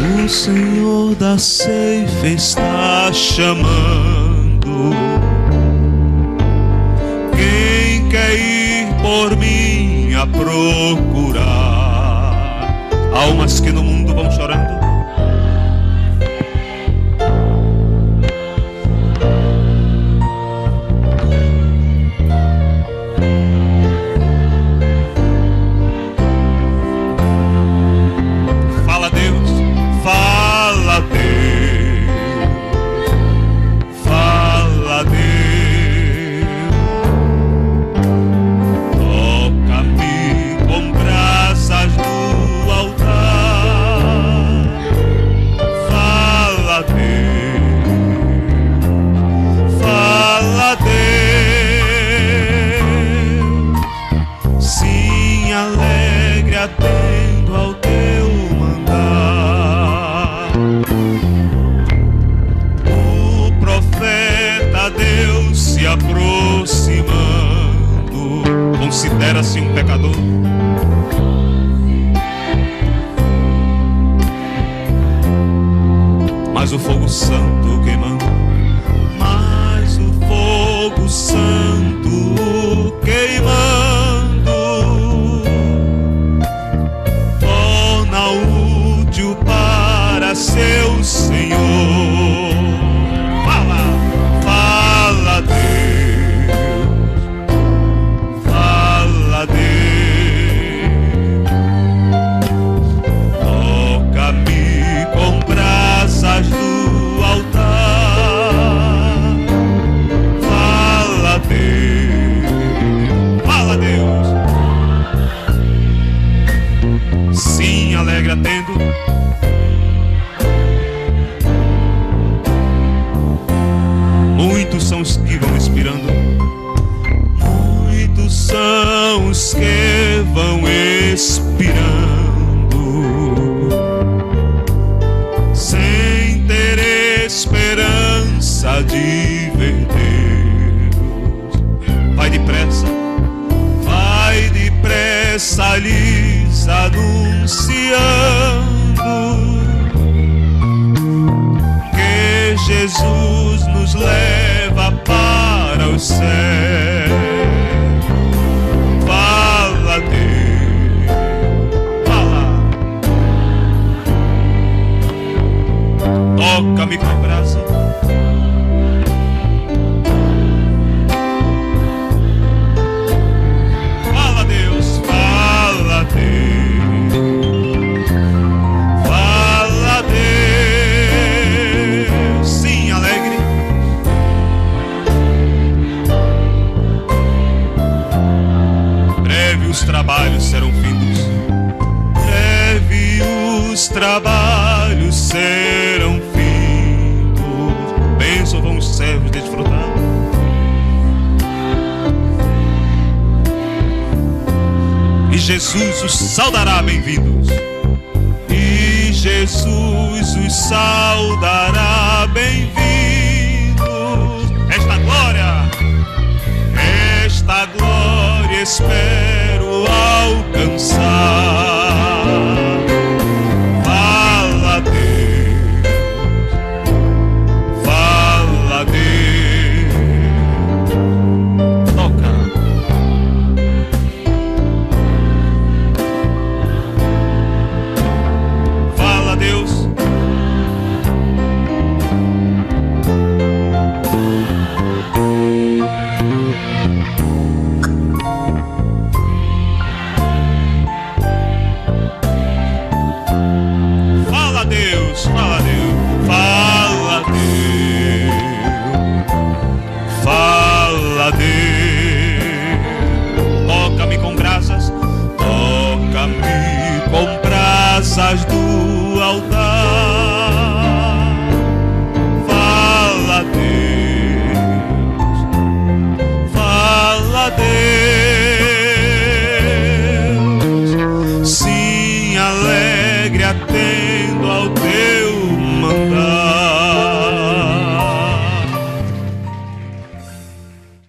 O Senhor da ceifa está chamando. Quem quer ir por mim a procurar? Almas que no mundo vão chorando. Atendo ao teu mandar. O profeta Deus se aproximando. Considera-se um pecador. Mas o fogo santo queimando. Mas o fogo santo queimando. Para seu Senhor. Fala Deus, fala Deus. Toca-me com brasas do altar. Fala Deus, fala Deus. Sim, alegre atendo. Muitos são os que vão expirando. Muitos são os que vão expirando, sem ter esperança de ver Deus. Vai depressa lhes anunciando que Jesus nos leva para o céu. Fala Deus, fala. Toca-me com a brasa. Fala Deus, fala Deus. Os trabalhos serão findos. Breve os trabalhos serão findos. Bênção vão os servos desfrutar. E Jesus os saudará bem-vindos. E Jesus os saudará bem-vindos. Esta glória espero alcançar. Fala Deus, fala Deus. Toca. Fala Deus. Toca-me com brasas, toca-me com brasas do